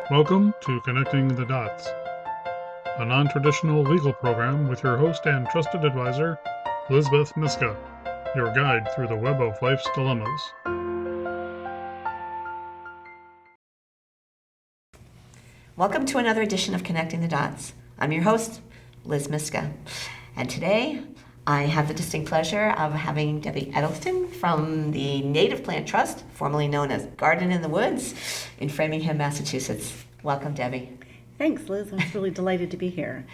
Welcome to Connecting the Dots, a non-traditional legal program with your host and trusted advisor, Liz Myska, your guide through the web of life's dilemmas. Welcome to another edition of Connecting the Dots. I'm your host, Liz Myska, and today I have the distinct pleasure of having Debbie Edelstein from the Native Plant Trust, formerly known as Garden in the Woods, in Framingham, Massachusetts. Welcome, Debbie. Thanks, Liz. I'm really delighted to be here.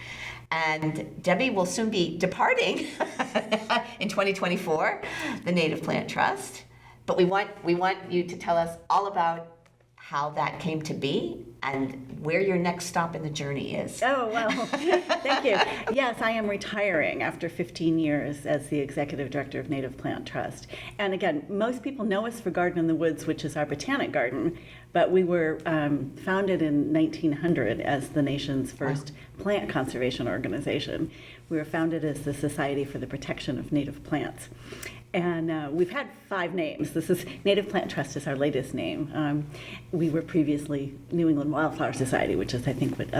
And Debbie will soon be departing in 2024, the Native Plant Trust. But we want you to tell us all about how that came to be and where your next stop in the journey is. Oh, well, thank you. Yes, I am retiring after 15 years as the Executive Director of Native Plant Trust. And again, most people know us for Garden in the Woods, which is our botanic garden, but we were founded in 1900 as the nation's first plant conservation organization. We were founded as the Society for the Protection of Native Plants. And we've had 5 names. This is Native Plant Trust is our latest name. We were previously New England Wildflower Society, which is I think what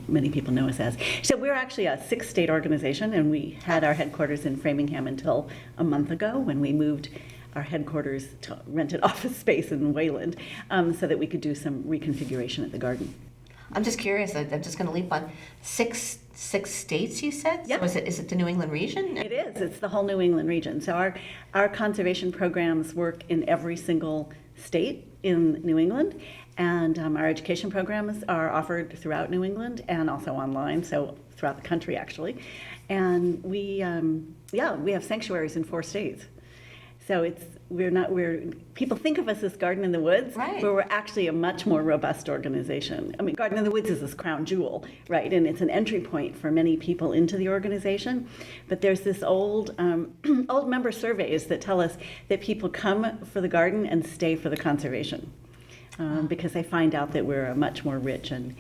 many people know us as. So we're actually a 6-state organization, and we had our headquarters in Framingham until a month ago when we moved our headquarters to rented office space in Wayland so that we could do some reconfiguration at the garden. I'm just curious. I'm just going to leap on six states. You said. Yep. So is it the New England region? It is. It's the whole New England region. So our conservation programs work in every single state in New England, and our education programs are offered throughout New England and also online. So throughout the country, actually, and we have sanctuaries in 4 states. So people think of us as Garden in the Woods, right, but we're actually a much more robust organization. I mean, Garden in the Woods is this crown jewel, right? And it's an entry point for many people into the organization. But there's this old member surveys that tell us that people come for the garden and stay for the conservation because they find out that we're a much more rich and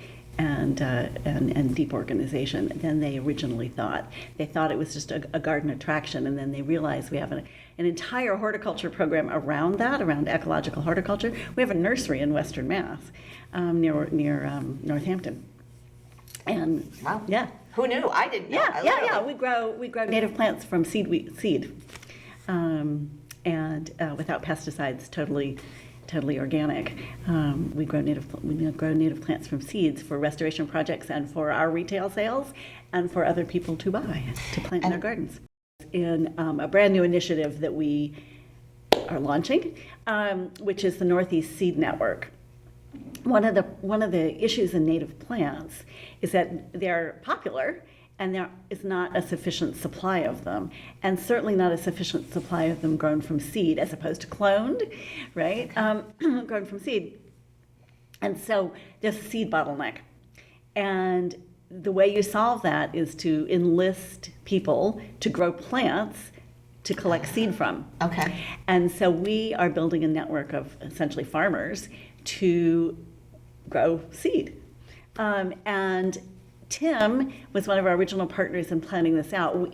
deep organization than they originally thought. They thought it was just a garden attraction, and then they realized we have an entire horticulture program around that, around ecological horticulture. We have a nursery in Western Mass near Northampton. And wow, yeah, who knew? I didn't know. Yeah. We grow native plants from seed, and without pesticides, totally organic. We grow native plants from seeds for restoration projects and for our retail sales and for other people to buy to plant in their gardens. In a brand new initiative that we are launching, which is the Northeast Seed Network. One of the issues in native plants is that they're popular, and there is not a sufficient supply of them, and certainly not a sufficient supply of them grown from seed as opposed to cloned, right? Grown from seed. And so there's a seed bottleneck. And the way you solve that is to enlist people to grow plants to collect seed from. Okay. And so we are building a network of essentially farmers to grow seed. And Tim was one of our original partners in planning this out.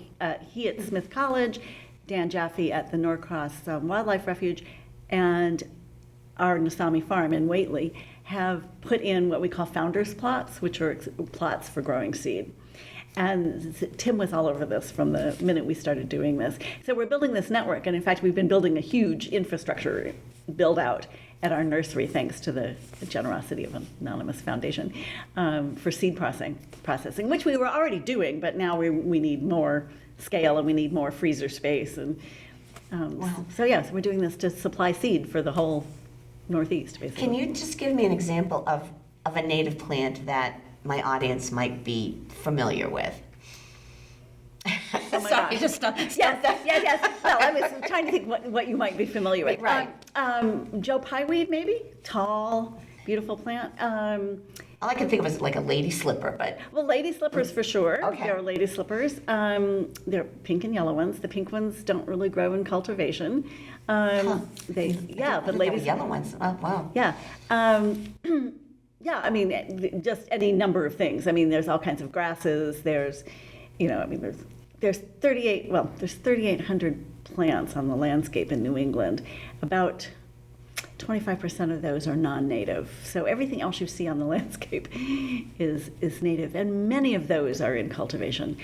He at Smith College, Dan Jaffe at the Norcross Wildlife Refuge, and our Nasami farm in Whately have put in what we call founders plots, which are plots for growing seed. And Tim was all over this from the minute we started doing this. So we're building this network, and in fact, we've been building a huge infrastructure build out at our nursery, thanks to the generosity of an anonymous foundation, for seed processing, which we were already doing, but now we need more scale and we need more freezer space. And wow. So we're doing this to supply seed for the whole Northeast, basically. Can you just give me an example of a native plant that my audience might be familiar with? Oh my Sorry, gosh. just stop. Yes. Well, I was trying to think what you might be familiar with. Right. Joe Pieweed, maybe? Tall, beautiful plant. All I can think of is like a lady slipper, but Well, lady slippers for sure. Okay. There are lady slippers. There are pink and yellow ones. The pink ones don't really grow in cultivation. Huh. But there ladies. were yellow ones. Oh, wow. Yeah. Yeah, I mean, just any number of things. I mean, there's all kinds of grasses. There's 3,800 plants on the landscape in New England. About 25% of those are non-native. So everything else you see on the landscape is native, and many of those are in cultivation.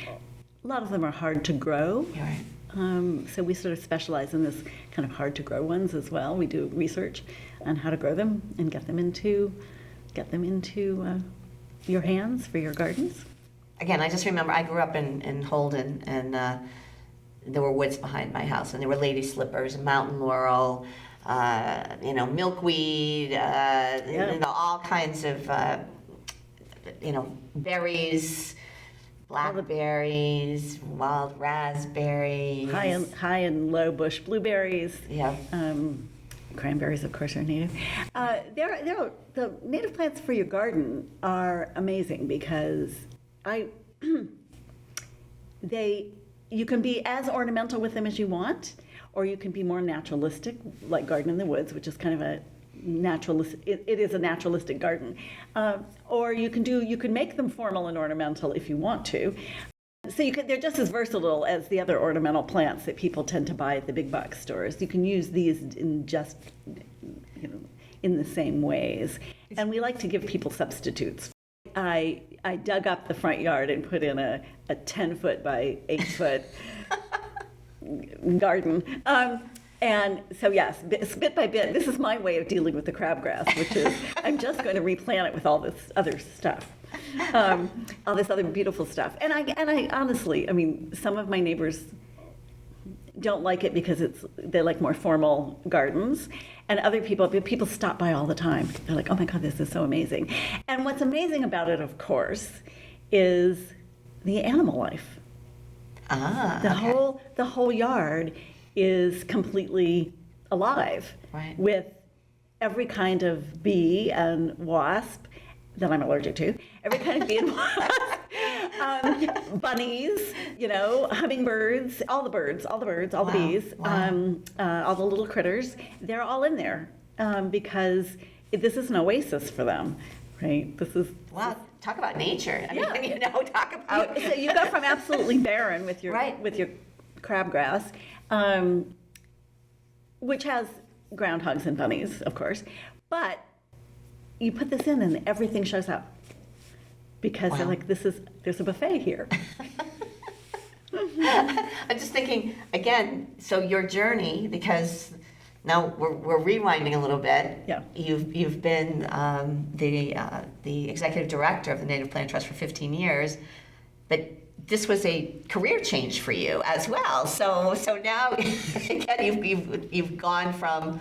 A lot of them are hard to grow. You're right. So we sort of specialize in this kind of hard to grow ones as well. We do research on how to grow them and get them into your hands for your gardens. Again, I just remember I grew up in Holden, and there were woods behind my house, and there were lady slippers, mountain laurel, milkweed, all kinds of, berries, blackberries, wild raspberries. High and low bush blueberries. Yeah. Cranberries, of course, are native. The native plants for your garden are amazing because you can be as ornamental with them as you want, or you can be more naturalistic, like Garden in the Woods, which is kind of a naturalistic. It is a naturalistic garden, or you can make them formal and ornamental if you want to. So they're just as versatile as the other ornamental plants that people tend to buy at the big box stores. You can use these in just, in the same ways. And we like to give people substitutes. I dug up the front yard and put in a 10-foot by 8-foot garden. And so yes, bit by bit, this is my way of dealing with the crabgrass, which is I'm just going to replant it with all this other stuff. All this other beautiful stuff. And I honestly, some of my neighbors don't like it because they like more formal gardens, and other people stop by all the time. They're like, oh my God, this is so amazing. And what's amazing about it, of course, is the animal life. The whole yard is completely alive, right, with every kind of bee and wasp that I'm allergic to, every kind of bee and wasp, bunnies, hummingbirds, all the bees, all the little critters, they're all in there because this is an oasis for them, right? Wow, talk about nature. Talk about. So you go from absolutely barren with your crabgrass, which has groundhogs and bunnies, of course, but you put this in and everything shows up because they're like, there's a buffet here. I'm just thinking again. So your journey, because now we're rewinding a little bit. Yeah. You've been the executive director of the Native Plant Trust for 15 years, but this was a career change for you as well. So now again you've gone from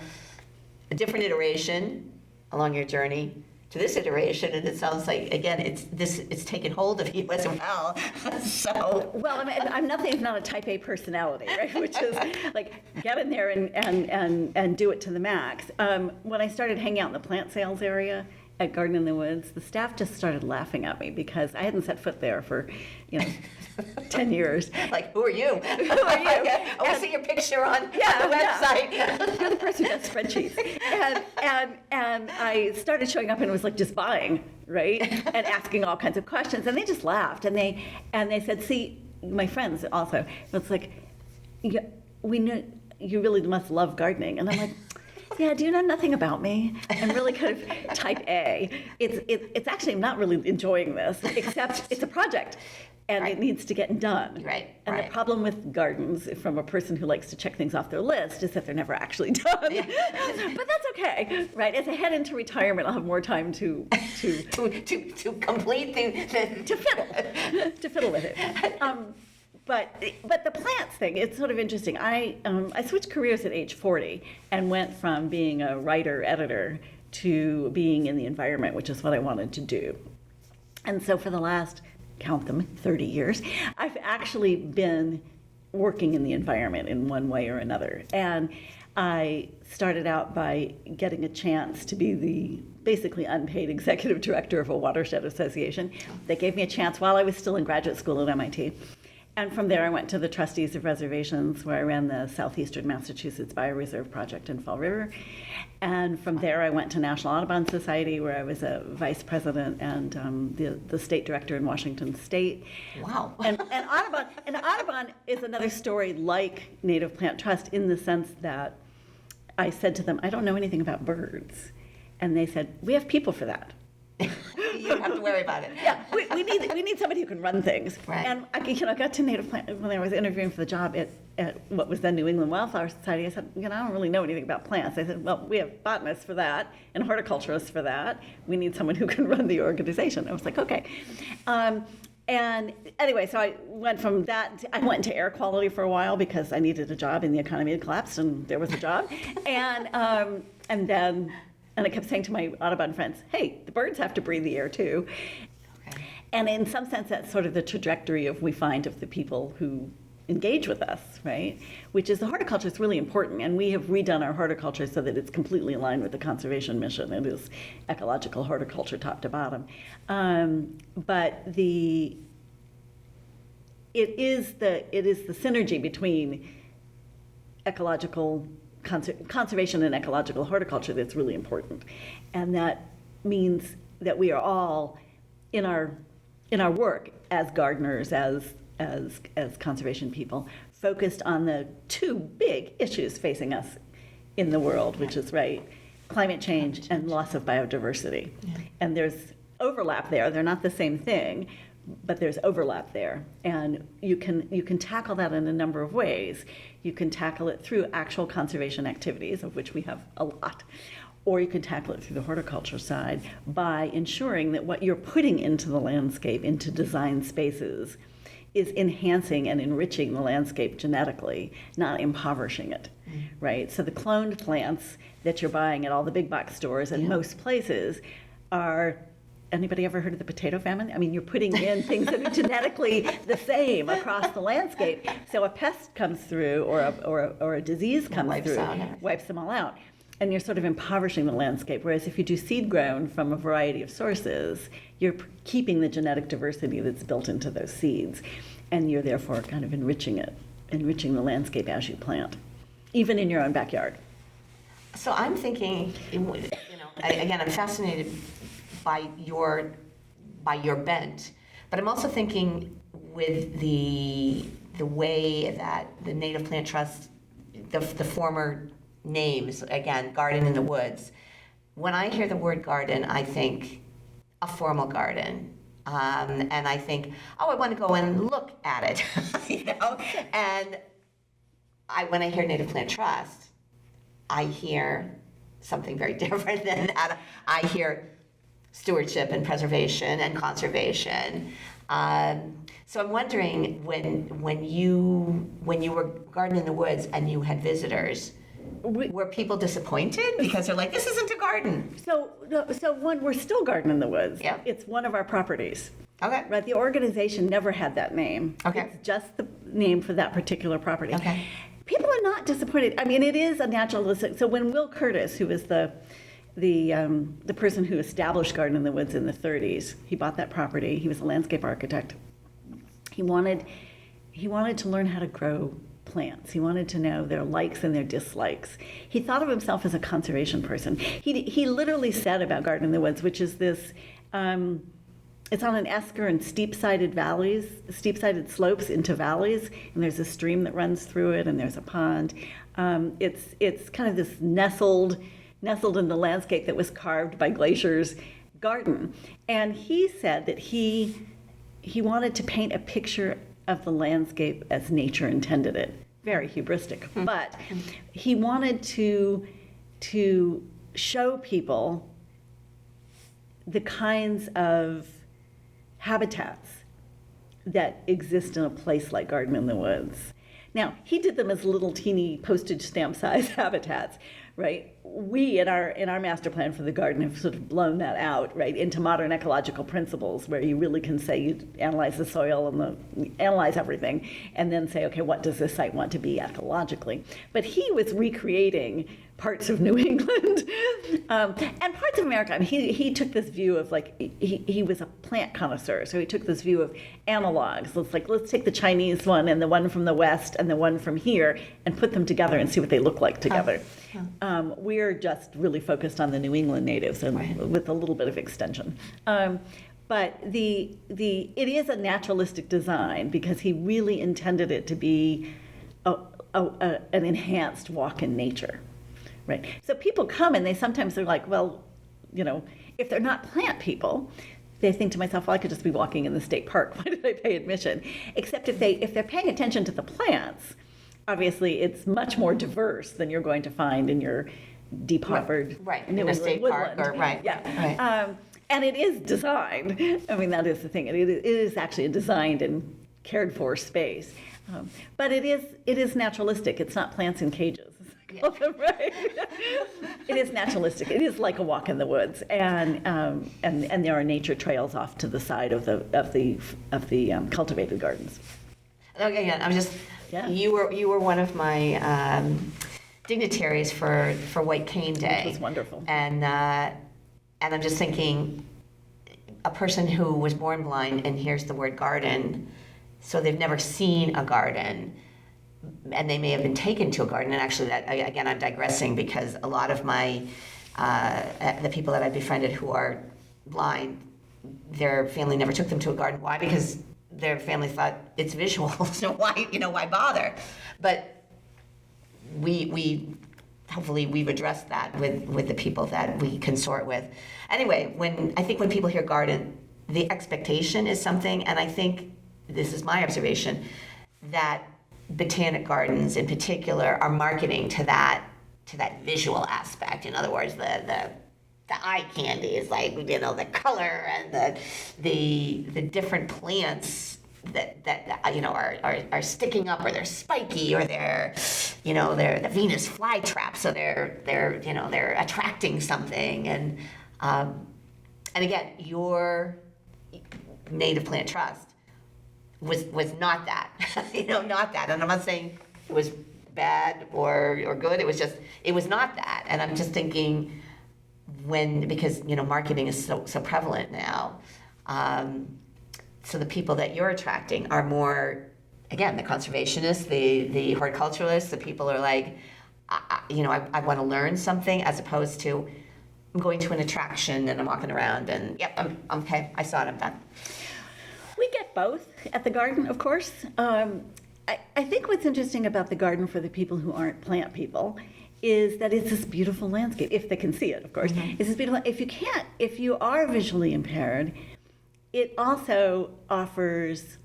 a different iteration along your journey to this iteration, and it sounds like again it's taken hold of you as well. I'm nothing if not a type A personality, right? Which is like get in there and do it to the max. When I started hanging out in the plant sales area at Garden in the Woods, the staff just started laughing at me because I hadn't set foot there for 10 years. Like, who are you? Who are you? I want to see your picture on the website. You're the person who does spreadsheets. And I started showing up and it was like just buying, right? And asking all kinds of questions. And they just laughed. And they said, see, my friends also, it's like, we know you really must love gardening. And I'm like, yeah, do you know nothing about me? I'm really kind of type A. It's actually, I'm not really enjoying this, except it's a project. And it needs to get done. Right. And the problem with gardens, from a person who likes to check things off their list, is that they're never actually done. Yeah. But that's okay, right? As I head into retirement, I'll have more time to complete to fiddle with it. But the plants thing, it's sort of interesting. I switched careers at age 40 and went from being a writer, editor, to being in the environment, which is what I wanted to do. And so for the last, count them, 30 years, I've actually been working in the environment in one way or another. And I started out by getting a chance to be the basically unpaid executive director of a watershed association. They gave me a chance while I was still in graduate school at MIT. And from there, I went to the Trustees of Reservations, where I ran the Southeastern Massachusetts Bioreserve Project in Fall River. And from there, I went to National Audubon Society, where I was a vice president and the state director in Washington State. Wow. And Audubon is another story like Native Plant Trust in the sense that I said to them, I don't know anything about birds. And they said, we have people for that. You don't have to worry about it. Yeah, we need somebody who can run things. Right. And I got to native plant when I was interviewing for the job at what was then New England Wildflower Society. I said, I don't really know anything about plants. I said, well, we have botanists for that and horticulturists for that. We need someone who can run the organization. I was like, okay. And anyway, so I went from that. I went into air quality for a while because I needed a job and the economy had collapsed and there was a job. And I kept saying to my Audubon friends, hey, the birds have to breathe the air too. Okay. And in some sense, that's sort of the trajectory we find of the people who engage with us, right? Which is the horticulture is really important. And we have redone our horticulture so that it's completely aligned with the conservation mission. It is ecological horticulture top to bottom. But it is the synergy between ecological conservation and ecological horticulture that's really important, and that means that we are all in our work as gardeners, as conservation people, focused on the two big issues facing us in the world, which is climate change and loss of biodiversity. Yeah. And there's overlap there. They're not the same thing, but there's overlap there, and you can tackle that in a number of ways. You can tackle it through actual conservation activities, of which we have a lot, or you can tackle it through the horticulture side by ensuring that what you're putting into the landscape, into design spaces, is enhancing and enriching the landscape genetically, not impoverishing it, right? So the cloned plants that you're buying at all the big box stores and most places are. Anybody ever heard of the potato famine? I mean, you're putting in things that are genetically the same across the landscape. So a pest comes through, or a disease comes through, wipes them all out, and you're sort of impoverishing the landscape. Whereas if you do seed grown from a variety of sources, you're keeping the genetic diversity that's built into those seeds, and you're therefore kind of enriching the landscape as you plant, even in your own backyard. So I'm thinking, again, I'm fascinated by your bent, but I'm also thinking with the way that the Native Plant Trust, the former names, again, Garden in the Woods. When I hear the word garden, I think a formal garden, and I think, I want to go and look at it, And when I hear Native Plant Trust, I hear something very different than that. I hear stewardship and preservation and conservation. So I'm wondering, when you were Garden in the Woods and you had visitors, were people disappointed because they're like, this isn't a garden? So we're still Garden in the Woods. Yeah. It's one of our properties. Okay. Right. The organization never had that name. Okay. It's just the name for that particular property. Okay. People are not disappointed. I mean, it is a naturalistic. So when Will Curtis, who was the person who established Garden in the Woods in the 30s, he bought that property. He was a landscape architect. He wanted to learn how to grow plants. He wanted to know their likes and their dislikes. He thought of himself as a conservation person. He literally said about Garden in the Woods, which is this, it's on an esker and steep-sided slopes into valleys, and there's a stream that runs through it, and there's a pond. It's kind of this nestled in the landscape that was carved by glaciers garden. And he said that he wanted to paint a picture of the landscape as nature intended it. Very hubristic. But he wanted to show people the kinds of habitats that exist in a place like Garden in the Woods. Now, he did them as little teeny postage stamp size habitats, right? We, in our master plan for the garden, have sort of blown that out, right, into modern ecological principles, where you really can say, you analyze the soil and analyze everything, and then say, okay, what does this site want to be ecologically? But he was recreating parts of New England and parts of America. I mean, he took this view of, like, he was a plant connoisseur, so he took this view of analogs. Let's take the Chinese one and the one from the West and the one from here and put them together and see what they look like together. We're just really focused on the New England natives, and with a little bit of extension. But it is a naturalistic design because he really intended it to be an enhanced walk in nature, right? So people come and they sometimes they're like, well, if they're not plant people, they think to myself, well, I could just be walking in the state park. Why did I pay admission? Except if they're paying attention to the plants, obviously it's much more diverse than you're going to find in your depaupered right. New in a England state woodland. park, or right. Yeah. And it is designed. I mean, that is the thing. It is actually a designed and cared for space. But it is naturalistic. It's not plants in cages. Yeah. Right. It is naturalistic. It is like a walk in the woods, and there are nature trails off to the side of the cultivated gardens. Okay, yeah, I'm just. Yeah. You were one of my dignitaries for White Cane Day. It was wonderful. And I'm just thinking, a person who was born blind and hears the word garden, so they've never seen a garden. And they may have been taken to a garden, and actually, again, I'm digressing because a lot of my the people that I befriended who are blind, their family never took them to a garden. Why? Because their family thought it's visual, so why bother? But we hopefully we've addressed that with the people that we consort with. Anyway, when people hear garden, the expectation is something, and I think this is my observation, that botanic gardens in particular are marketing to that visual aspect. In other words, the eye candy is like the color and the different plants that are sticking up, or they're spiky, or they're the Venus flytrap, so they're attracting something. And again, your Native Plant Trust was not that, not that. And I'm not saying it was bad or good. It was not that. And I'm just thinking, because marketing is so prevalent now, so the people that you're attracting are more, again, the conservationists, the horticulturalists, the people who are like, I want to learn something, as opposed to I'm going to an attraction and I'm walking around and yep, I'm okay, I saw it, I'm done. We get both at the garden, of course. I think what's interesting about the garden for the people who aren't plant people is that it's this beautiful landscape, if they can see it, of course. Mm-hmm. It's this beautiful. If you are visually impaired, it also offers,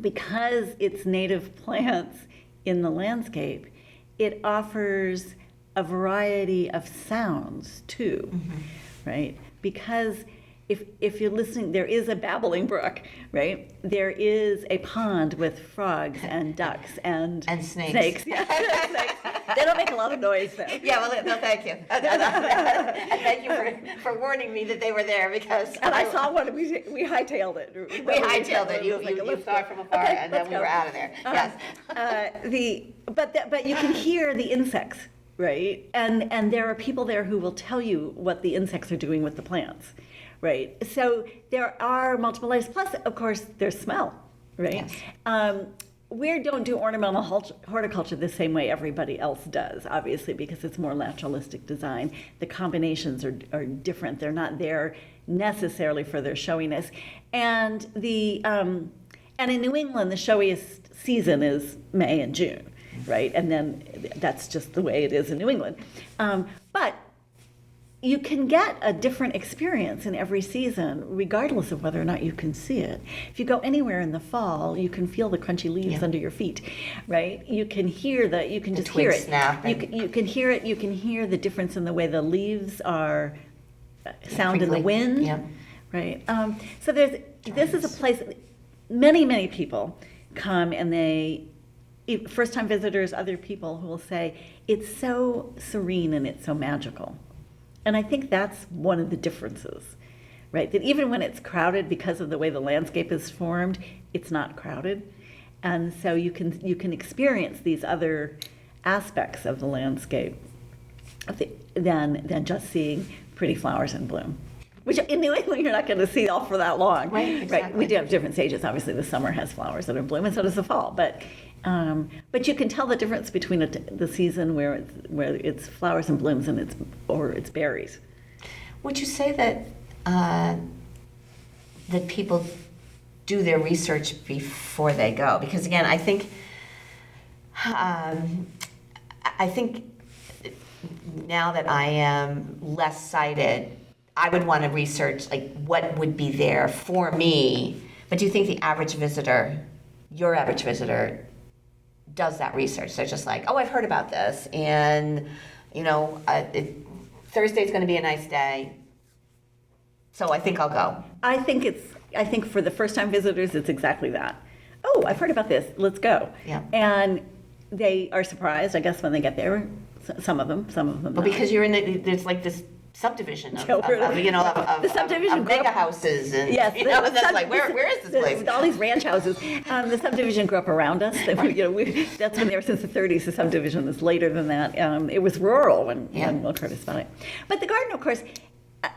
because it's native plants in the landscape, it offers a variety of sounds too, right? Because if you're listening, there is a babbling brook, right? There is a pond with frogs and ducks and snakes. Yeah, snakes. They don't make a lot of noise though. Yeah, well, no, thank you. And thank you for warning me that they were there, because... And I saw one, we hightailed it. We hightailed it. You saw it from afar, okay, and then we were out of there. Yes. But you can hear the insects, right? And there are people there who will tell you what the insects are doing with the plants. Right. So there are multiple layers. Plus, of course, there's smell, right? Yes. We don't do ornamental horticulture the same way everybody else does, obviously, because it's more naturalistic design. The combinations are different. They're not there necessarily for their showiness. And and in New England, the showiest season is May and June, right? And then that's just the way it is in New England. But you can get a different experience in every season, regardless of whether or not you can see it. If you go anywhere in the fall, you can feel the crunchy leaves under your feet, right? You can hear you can just hear it. You can hear it. You can hear the difference in the way the leaves are sound in the wind, right? So this is a place. Many people come, and first-time visitors, other people who will say it's so serene and it's so magical. And I think that's one of the differences, right? That even when it's crowded, because of the way the landscape is formed, it's not crowded. And so you can experience these other aspects of the landscape than just seeing pretty flowers in bloom. Which in New England you're not going to see all for that long. Right, exactly. Right? We do have different stages. Obviously the summer has flowers that are in bloom, and so does the fall. But you can tell the difference between the season where it's flowers and blooms and it's berries. Would you say that that people do their research before they go? Because again, I think now that I am less sighted, I would want to research like what would be there for me. But do you think the average visitor, your average visitor, does that research? They're just like, oh, I've heard about this, and Thursday's going to be a nice day, so I think I'll go. I think for the first time visitors, it's exactly that. Oh, I've heard about this. Let's go. Yeah. And they are surprised, I guess, when they get there. Some of them. Well, not. because you're in there's like this subdivision of the subdivision mega houses, and yes, that's like where is this place? With all these ranch houses. The subdivision grew up around us. That's been there since the 30s. The subdivision is later than that. It was rural when Will Curtis bought it. But the garden, of course,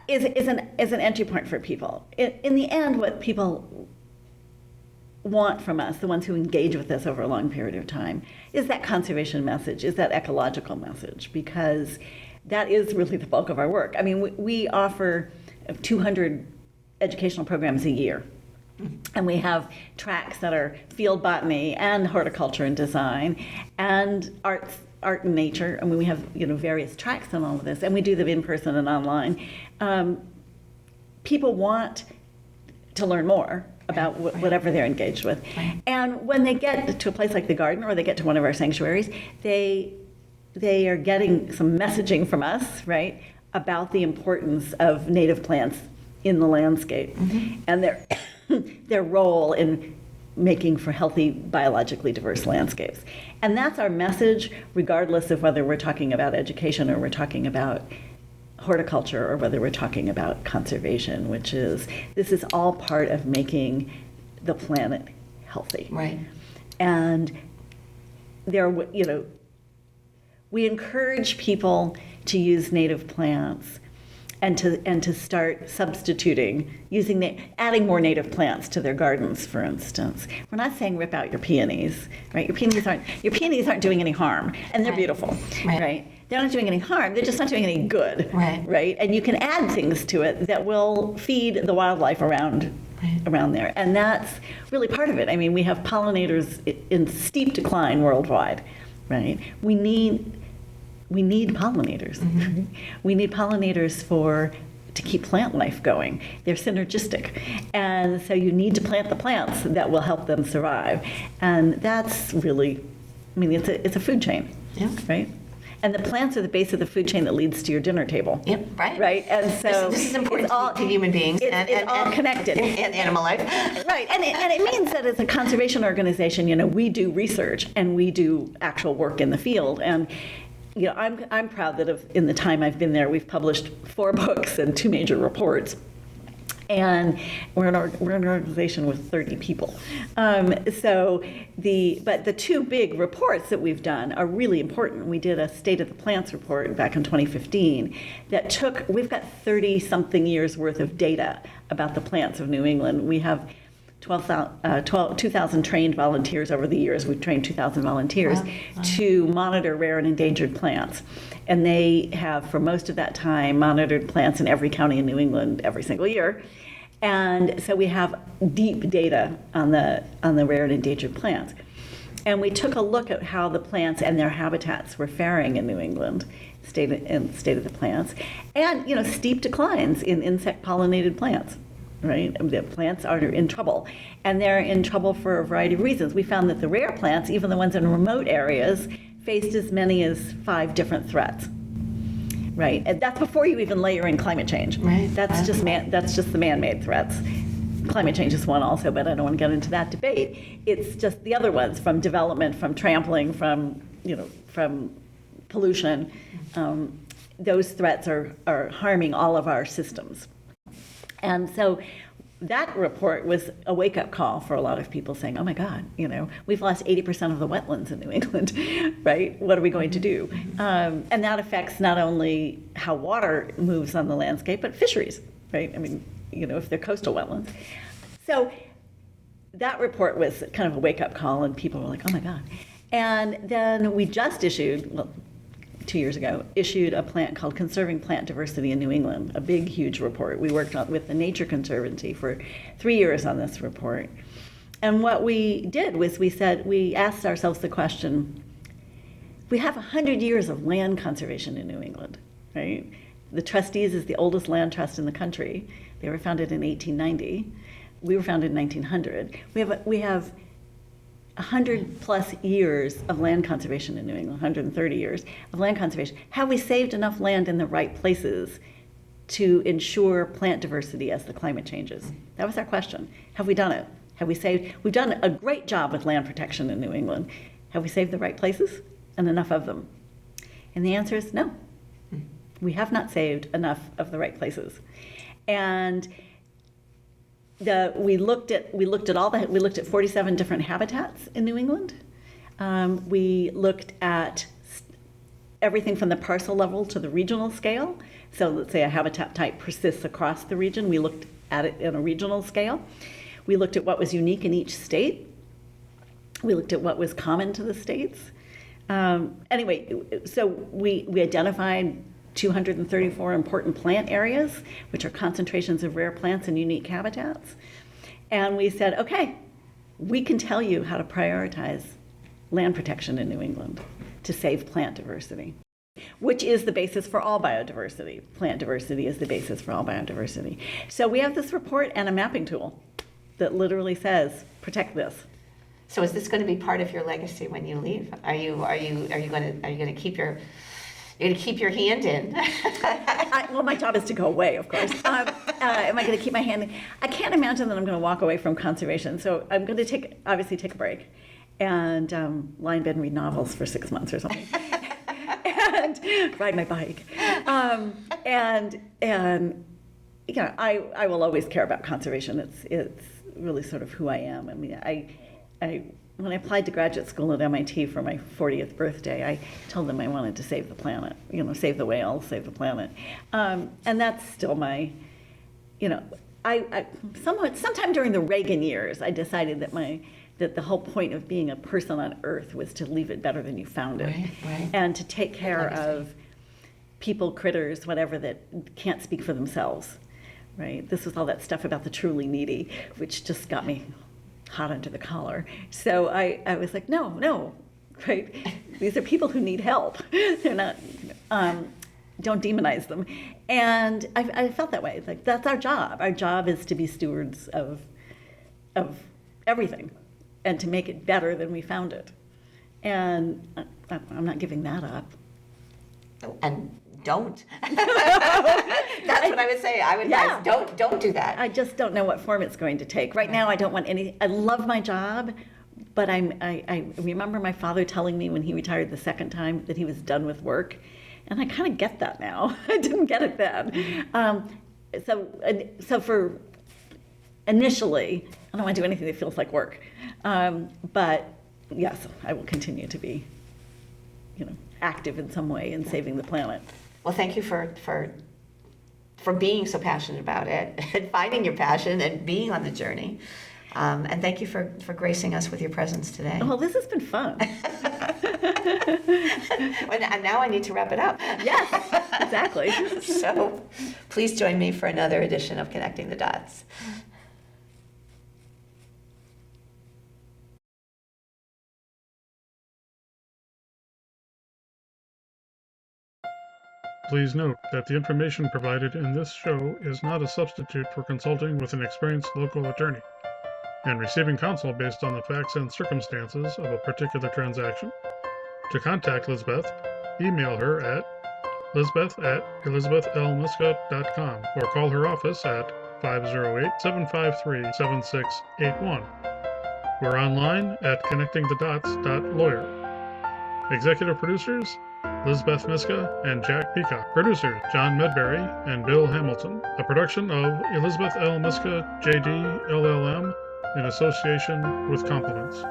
is an entry point for people. In the end, what people want from us, the ones who engage with us over a long period of time, is that conservation message, is that ecological message, because that is really the bulk of our work. I mean, we offer 200 educational programs a year, and we have tracks that are field botany and horticulture and design and art and nature. I mean, we have various tracks on all of this, and we do them in person and online. People want to learn more about whatever they're engaged with. Right. And when they get to a place like the garden, or they get to one of our sanctuaries, they are getting some messaging from us, right, about the importance of native plants in the landscape, and their role in making for healthy, biologically diverse landscapes. And that's our message, regardless of whether we're talking about education or we're talking about horticulture or whether we're talking about conservation, which is, this is all part of making the planet healthy. Right. And we encourage people to use native plants and to start substituting, adding more native plants to their gardens, for instance. We're not saying rip out your peonies, right? Your peonies aren't doing any harm, and they're beautiful, right? They're not doing any harm, they're just not doing any good, right? And you can add things to it that will feed the wildlife around there. And that's really part of it. I mean, we have pollinators in steep decline worldwide, right? We need pollinators. We need pollinators to keep plant life going. They're synergistic. And so you need to plant the plants that will help them survive. And that's really, it's a food chain, right? And the plants are the base of the food chain that leads to your dinner table. Yep, right. Right, and so this is important to human beings and all connected. And animal life. Right, and it means that as a conservation organization, we do research and we do actual work in the field. And I'm proud that in the time I've been there, we've published 4 books and 2 major reports. And we're an organization with 30 people. But the 2 big reports that we've done are really important. We did a State of the Plants report back in 2015 we've got 30-something years worth of data about the plants of New England. We have 2,000 trained volunteers over the years. We've trained 2,000 volunteers to monitor rare and endangered plants. And they have, for most of that time, monitored plants in every county in New England every single year. And so we have deep data on the rare and endangered plants. And we took a look at how the plants and their habitats were faring in New England, state of the plants, and steep declines in insect-pollinated plants. Right, the plants are in trouble, and they're in trouble for a variety of reasons. We found that the rare plants, even the ones in remote areas, faced as many as 5 different threats. Right, and that's before you even layer in climate change. Right, that's just the man-made threats. Climate change is one also, but I don't want to get into that debate. It's just the other ones, from development, from trampling, from pollution. Those threats are harming all of our systems. And so that report was a wake-up call for a lot of people, saying, oh my God, we've lost 80% of the wetlands in New England, right? What are we going to do? And that affects not only how water moves on the landscape, but fisheries, right? If they're coastal wetlands. So that report was kind of a wake-up call, and people were like, oh my God. And then we just issued, 2 years ago, issued a plant called Conserving Plant Diversity in New England, a big, huge report. We worked with the Nature Conservancy for 3 years on this report. And what we did was we asked ourselves the question, We have 100 years of land conservation in New England, right? The Trustees is the oldest land trust in the country. They were founded in 1890. We were founded in 1900. We have 100 plus years of land conservation in New England, 130 years of land conservation. Have we saved enough land in the right places to ensure plant diversity as the climate changes? That was our question. Have we done it? Have we saved? We've done a great job with land protection in New England. Have we saved the right places and enough of them? And the answer is no. We have not saved enough of the right places. And we looked at 47 different habitats in New England. We looked at everything from the parcel level to the regional scale. So let's say a habitat type persists across the region. We looked at it in a regional scale. We looked at what was unique in each state. We looked at what was common to the states. Anyway, so we identified 234 important plant areas, which are concentrations of rare plants and unique habitats. And we said, okay, we can tell you how to prioritize land protection in New England to save plant diversity, which is the basis for all biodiversity. Plant diversity is the basis for all biodiversity. So we have this report and a mapping tool that literally says, protect this. So is this going to be part of your legacy when you leave? Are you going to keep your hand in? Well, my job is to go away, of course. Am I going to keep my hand in? I can't imagine that I'm going to walk away from conservation. So I'm going to obviously take a break and lie in bed and read novels for 6 months or something. And ride my bike. And you know, I will always care about conservation. It's really sort of who I am. I mean, when I applied to graduate school at MIT for my 40th birthday, I told them I wanted to save the planet, you know, save the whales, save the planet. And that's still my, you know, sometime during the Reagan years, I decided that the whole point of being a person on Earth was to leave it better than you found it. Right. And to take care of people, critters, whatever, that can't speak for themselves, right? This was all that stuff about the truly needy, which just got me hot under the collar. So I was like, no, right? These are people who need help. They're not, don't demonize them. And I felt that way. It's like, that's our job. Our job is to be stewards of everything and to make it better than we found it. And I'm not giving that up. And don't. That's what I would say. I would advise, don't do that. I just don't know what form it's going to take. Right now, I don't want any. I love my job, but I remember my father telling me when he retired the second time that he was done with work, and I kind of get that now. I didn't get it then. So for initially, I don't want to do anything that feels like work. But yes, I will continue to be, you know, active in some way in saving the planet. Well, thank you for being so passionate about it and finding your passion and being on the journey. And thank you for gracing us with your presence today. Well, this has been fun. And now I need to wrap it up. Yes, exactly. So please join me for another edition of Connecting the Dots. Please note that the information provided in this show is not a substitute for consulting with an experienced local attorney and receiving counsel based on the facts and circumstances of a particular transaction. To contact Lizbeth, email her at lizbeth@elizabethlmyska.com or call her office at 508-753-7681. We're online at connectingthedots.lawyer. Executive producers, Liz Myska and Jack Peacock. Producers, John Medberry and Bill Hamilton. A production of Elizabeth L. Myska, JD, LLM, in association with Compliments.